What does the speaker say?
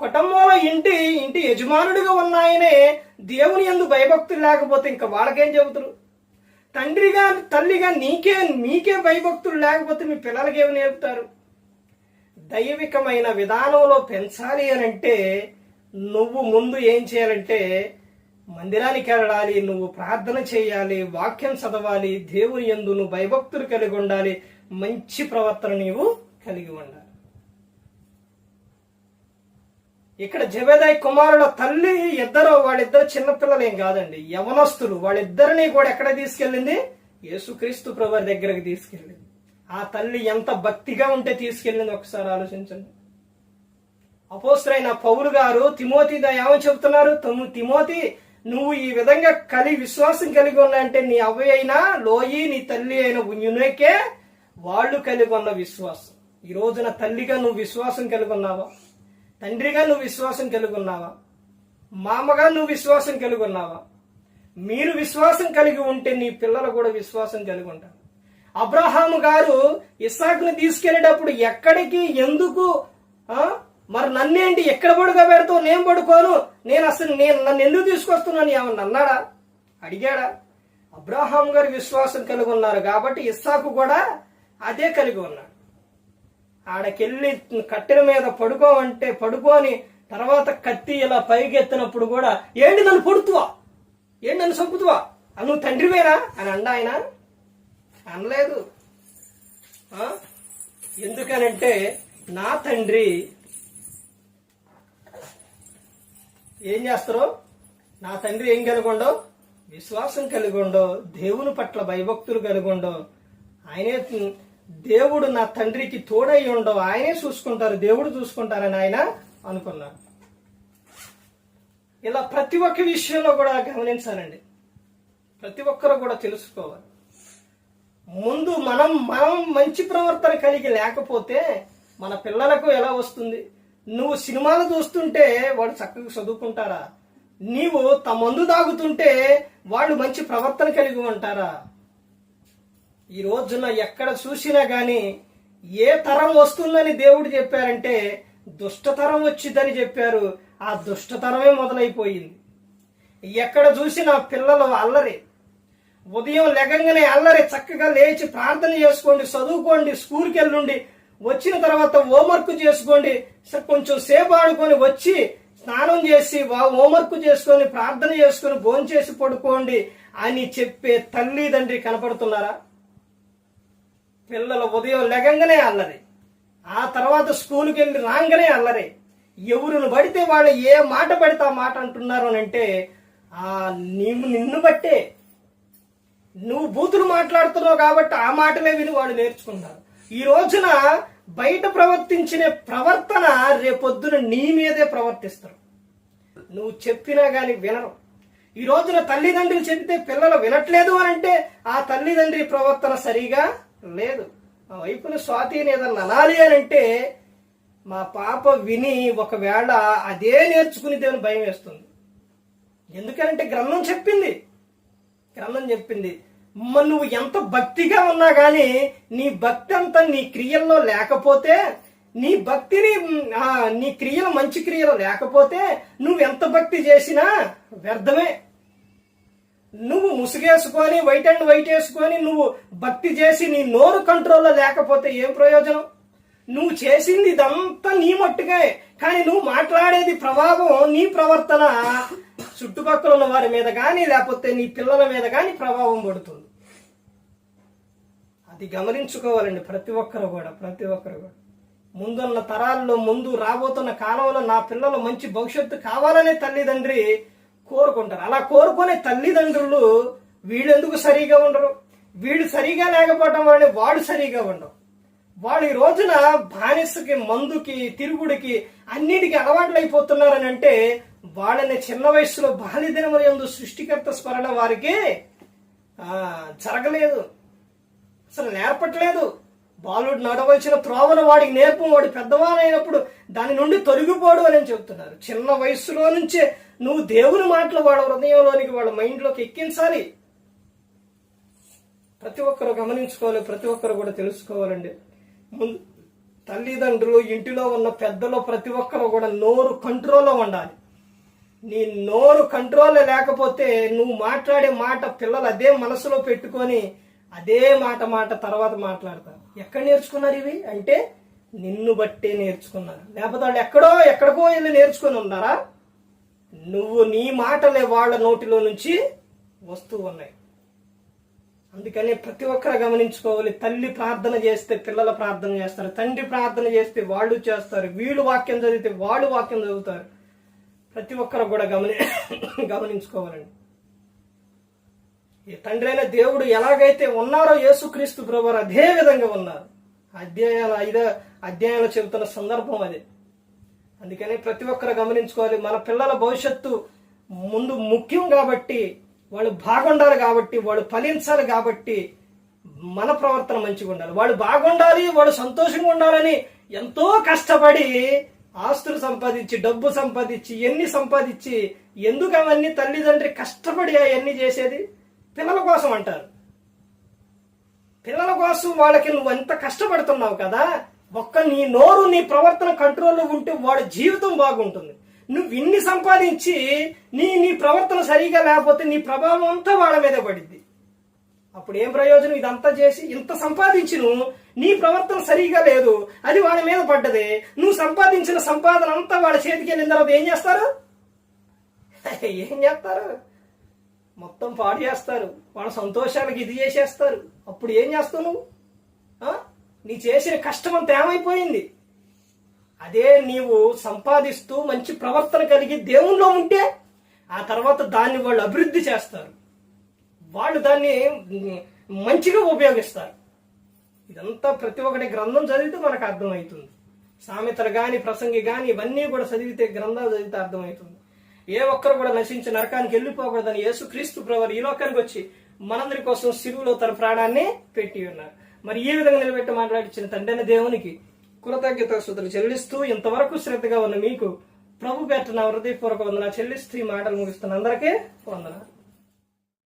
కుటుంబంలో ఇంటి యజమానుడిగా ఉన్న ఆయనే దేవుని యందు భయభక్తులు లేకపోతే ఇంకా వాళ్ళకేం చెబుతారు? తండ్రిగా తల్లిగా మీకే భయభక్తులు లేకపోతే మీ పిల్లలకి ఏమి నేర్పుతారు? దైవికమైన విధానంలో పెంచాలి అని అంటే నువ్వు ముందు ఏం చేయాలంటే మందిరానికి వెళ్ళాలి, నువ్వు ప్రార్థన చేయాలి, వాక్యం చదవాలి, దేవుని యందు నువ్వు భయభక్తులు కలిగి ఉండాలి, మంచి ప్రవర్తన నీవు కలిగి ఉండాలి. ఇక్కడ జబెదాయి కుమారుల తల్లి వాళ్ళిద్దరు చిన్నపిల్లలు ఏం కాదండి, యవనస్తులు. వాళ్ళిద్దరిని కూడా ఎక్కడ తీసుకెళ్ళింది? యేసుక్రీస్తు ప్రభువు దగ్గరకు తీసుకెళ్ళింది. ఆ తల్లి ఎంత భక్తిగా ఉంటే తీసుకెళ్ళింది ఒకసారి ఆలోచించండి. అపోస్తలుడైన పౌలు గారు తిమోతితో ఏమని చెబుతున్నారు? తిమోతి, నువ్వు ఈ విధంగా విశ్వాసం కలిగి ఉన్నాయంటే నీ అవ్వ అయినా లోయి, నీ తల్లి అయిన యునకే వాళ్ళు కలిగి ఉన్న విశ్వాసం. ఈ రోజున తల్లిగా నువ్వు విశ్వాసం కలిగి ఉన్నావా? తండ్రిగా నువ్వు విశ్వాసం కలిగి ఉన్నావా? మామగా నువ్వు విశ్వాసం కలిగి ఉన్నావా? మీరు విశ్వాసం కలిగి ఉంటే నీ పిల్లలు కూడా విశ్వాసం కలిగి ఉంటారు. అబ్రహాము గారు ఇస్సాకుని తీసుకెళ్లేటప్పుడు ఎక్కడికి, ఎందుకు, మరి నన్నేంటి ఎక్కడ పడుకోబెడతావు, నేను పడుకోను, నన్ను ఎందుకు తీసుకొస్తున్నాను ఏమన్నా అన్నాడా? అడిగాడా? అబ్రహాం గారు విశ్వాసం కలిగి ఉన్నారు కాబట్టి ఇస్సాకు కూడా అదే కలిగి ఉన్నాడు. ఆడకెళ్ళి కట్టెల మీద పడుకోమంటే పడుకొని తర్వాత కత్తి ఇలా పైకి ఎత్తినప్పుడు కూడా ఏంటి నన్ను పొడుతువా, ఏంటి నన్ను చంపుతువా, నువ్వు తండ్రివేనా అని ఆయన అనలేదు. ఎందుకనంటే నా తండ్రి ఏం చేస్తారో, నా తండ్రి ఏం కలిగి విశ్వాసం కలిగి దేవుని పట్ల భయభక్తులు కలిగి ఆయనే దేవుడు నా తండ్రికి తోడై ఆయనే చూసుకుంటారు, దేవుడు చూసుకుంటారని ఆయన అనుకున్నారు. ఇలా ప్రతి ఒక్క విషయంలో కూడా గమనించాలండి. ప్రతి ఒక్కరు కూడా తెలుసుకోవాలి. ముందు మనం మంచి ప్రవర్తన కలిగి లేకపోతే మన పిల్లలకు ఎలా వస్తుంది? నువ్వు సినిమాలు చూస్తుంటే వాడు చక్కగా చదువుకుంటారా? నీవు మందు తాగుతుంటే వాళ్ళు మంచి ప్రవర్తన కలిగి ఉంటారా? ఈ రోజున ఎక్కడ చూసినా గాని ఏ తరం వస్తుందని దేవుడు చెప్పారంటే దుష్టతరం వచ్చిందని చెప్పారు. ఆ దుష్టతరమే మొదలైపోయింది. ఎక్కడ చూసినా పిల్లలు అల్లరి, ఉదయం లెగంగానే అల్లరి. చక్కగా లేచి ప్రార్థన చేసుకోండి, చదువుకోండి, స్కూల్కి వెళ్ళండి, వచ్చిన తర్వాత హోంవర్క్ చేసుకోండి, కొంచెం సేపు ఆడుకొని వచ్చి స్నానం చేసి హోంవర్క్ చేసుకొని ప్రార్థన చేసుకొని భోంచేసి పడుకోండి అని చెప్పే తల్లిదండ్రి కనపడుతున్నారా? పిల్లలు ఉదయం లెగంగానే అల్లరి, ఆ తర్వాత స్కూల్కి వెళ్ళి రాగానే అల్లరి. ఎవరును పడితే వాళ్ళు ఏ మాట పడితే ఆ మాట అంటున్నారు అని అంటే నిన్ను బట్టే నువ్వు బూతులు మాట్లాడుతున్నావు కాబట్టి ఆ మాటలే విని వాడు నేర్చుకున్నారు. ఈ రోజున బయట ప్రవర్తించిన ప్రవర్తన రేపొద్దున నీ మీదే ప్రవర్తిస్తారు. నువ్వు చెప్పినా గాని వినరు. ఈ రోజున తల్లిదండ్రులు చెబితే పిల్లలు వినట్లేదు అని అంటే ఆ తల్లిదండ్రి ప్రవర్తన సరిగా లేదు. ఆ వైపున స్వాతిని ఏదన్నా అనాలి అని అంటే మా పాప విని ఒకవేళ అదే నేర్చుకునేదేమని భయం వేస్తుంది. ఎందుకంటే గ్రంథం చెప్పింది నువ్వు ఎంత భక్తిగా ఉన్నా గాని నీ భక్తి అంతా నీ క్రియల్లో లేకపోతే, నీ భక్తిని నీ క్రియలు మంచి క్రియలు లేకపోతే నువ్వు ఎంత భక్తి చేసినా వ్యర్థమే. నువ్వు ముసుగేసుకొని వైట్ అండ్ వైట్ వేసుకొని నువ్వు భక్తి చేసి నీ నోరు కంట్రోల్లో లేకపోతే ఏం ప్రయోజనం? నువ్వు చేసింది ఇదంతా నీ మట్టుగా, కానీ నువ్వు మాట్లాడేది ప్రభావం నీ ప్రవర్తన చుట్టుపక్కల ఉన్న వారి మీద కానీ లేకపోతే నీ పిల్లల మీద కానీ ప్రభావం పడుతుంది. అది గమనించుకోవాలండి ప్రతి ఒక్కరు కూడా. ముందున్న తరాల్లో, ముందు రాబోతున్న కాలంలో నా పిల్లలు మంచి భవిష్యత్తు కావాలనే తల్లిదండ్రి కోరుకుంటారు. అలా కోరుకునే తల్లిదండ్రులు వీళ్ళెందుకు సరిగా ఉండరు? వీళ్ళు సరిగా లేకపోవడం వల్ల వాడు సరిగా ఉండవు. వాళ్ళు ఈ రోజున బానిసకి, మందుకి, తిరుగుడికి, అన్నిటికీ అలవాట్లు అయిపోతున్నారని అంటే వాళ్ళని చిన్న వయసులో బాల్యదినముల యందు సృష్టికర్త స్మరణ వారికి జరగలేదు, అసలు నేర్పట్లేదు. బాలుడు నడవలసిన త్రోవన వాడికి నేర్పం, వాడు పెద్దవాడైనప్పుడు దాని నుండి తొలగిపోడు అని చెబుతున్నారు. చిన్న వయసులో నుంచే నువ్వు దేవుని మాటలు వాళ్ళ హృదయంలోనికి, వాళ్ళ మైండ్లోకి ఎక్కించాలి. ప్రతి ఒక్కరు గమనించుకోవాలి, ప్రతి ఒక్కరు కూడా తెలుసుకోవాలండి. తల్లిదండ్రులు, ఇంటిలో ఉన్న పెద్దలు ప్రతి ఒక్కరు కూడా నోరు కంట్రోల్లో ఉండాలి. నీ నోరు కంట్రోల్ లేకపోతే నువ్వు మాట్లాడే మాట పిల్లలు అదే మనసులో పెట్టుకొని అదే మాట తర్వాత మాట్లాడతారు. ఎక్కడ నేర్చుకున్నారు ఇవి అంటే నిన్ను బట్టే నేర్చుకున్నారు. లేకపోతే వాళ్ళు ఎక్కడికో వెళ్ళి నేర్చుకొని ఉన్నారా? నువ్వు నీ మాటలే వాళ్ళ నోటిలో నుంచి వస్తూ ఉన్నాయి. అందుకని ప్రతి ఒక్కరు గమనించుకోవాలి. తల్లి ప్రార్థన చేస్తే పిల్లలు ప్రార్థన చేస్తారు, తండ్రి ప్రార్థన చేస్తే వాళ్ళు చేస్తారు, వీళ్ళు వాక్యం చదివితే వాళ్ళు వాక్యం చదువుతారు. ప్రతి ఒక్కరు కూడా గమనించుకోవాలండి. ఈ తండ్రి అయిన దేవుడు ఎలాగైతే ఉన్నారో యేసుక్రీస్తు ప్రభువారు అదే విధంగా ఉన్నారు. ఐదో అధ్యాయంలో చెబుతున్న సందర్భం అది. అందుకని ప్రతి ఒక్కరు గమనించుకోవాలి. మన పిల్లల భవిష్యత్తు ముందు ముఖ్యం కాబట్టి, వాళ్ళు బాగుండాలి కాబట్టి, వాళ్ళు ఫలించాలి కాబట్టి మన ప్రవర్తన మంచిగా ఉండాలి. వాళ్ళు బాగుండాలి, వాళ్ళు సంతోషంగా ఉండాలని ఎంతో కష్టపడి ఆస్తులు సంపాదించి, డబ్బు సంపాదించి, ఎన్ని సంపాదించి, ఎందుకు అవన్నీ తల్లిదండ్రి కష్టపడి అవన్నీ చేసేది? పిల్లల కోసం అంటారు. పిల్లల కోసం వాళ్ళకి నువ్వు ఎంత కష్టపడుతున్నావు కదా, నీ నోరు, నీ ప్రవర్తన కంట్రోల్లో ఉంటే వాడి జీవితం బాగుంటుంది. నువ్వు ఇన్ని సంపాదించి నీ ప్రవర్తన సరిగా లేకపోతే నీ ప్రభావం అంతా వాళ్ళ మీదే పడిద్ది. అప్పుడు ఏం ప్రయోజనం? ఇదంతా చేసి ఇంత సంపాదించి నీ ప్రవర్తన సరిగా లేదు, అది వాళ్ళ మీద పడ్డది. నువ్వు సంపాదించిన సంపాదన అంతా వాళ్ళ చేతికి వెళ్ళిన తర్వాత ఏం చేస్తారు? మొత్తం పాడు చేస్తారు. వాళ్ళ సంతోషాలకు ఇది చేసేస్తారు. అప్పుడు ఏం చేస్తావు నువ్వు? నీ చేసిన కష్టం అంతా ఏమైపోయింది? అదే నీవు సంపాదిస్తూ మంచి ప్రవర్తన కలిగి దేవునిలో ఉంటే ఆ తర్వాత దాన్ని వాళ్ళు అభివృద్ధి చేస్తారు, వాళ్ళు దాన్ని మంచిగా ఉపయోగిస్తారు. ఇదంతా ప్రతి ఒక్కటి గ్రంథం చదివితే మనకు అర్థమవుతుంది. సామెతలు గాని, ప్రసంగి గాని ఇవన్నీ కూడా చదివితే, గ్రంథాలు చదివితే అర్థమవుతుంది. ఏ ఒక్కరు కూడా నశించి నరకానికి వెళ్ళిపోకూడదని యేసుక్రీస్తు ప్రభువారు ఈ లోకానికి వచ్చి మనందరి కోసం సిలువలో తన ప్రాణాన్ని పెట్టి ఉన్నారు. మరి ఈ విధంగా నిలబెట్టి మాట్లాడించిన తండ్రి దేవునికి కృతజ్ఞతాస్తుతులు చెల్లిస్తూ, ఇంతవరకు శ్రద్ధగా ఉన్న మీకు ప్రభు పేట నా హృదయపూర్వక వందనాలు చెల్లిస్తూ ఈ మాటలు ముగిస్తున్న అందరికీ వందనాలు.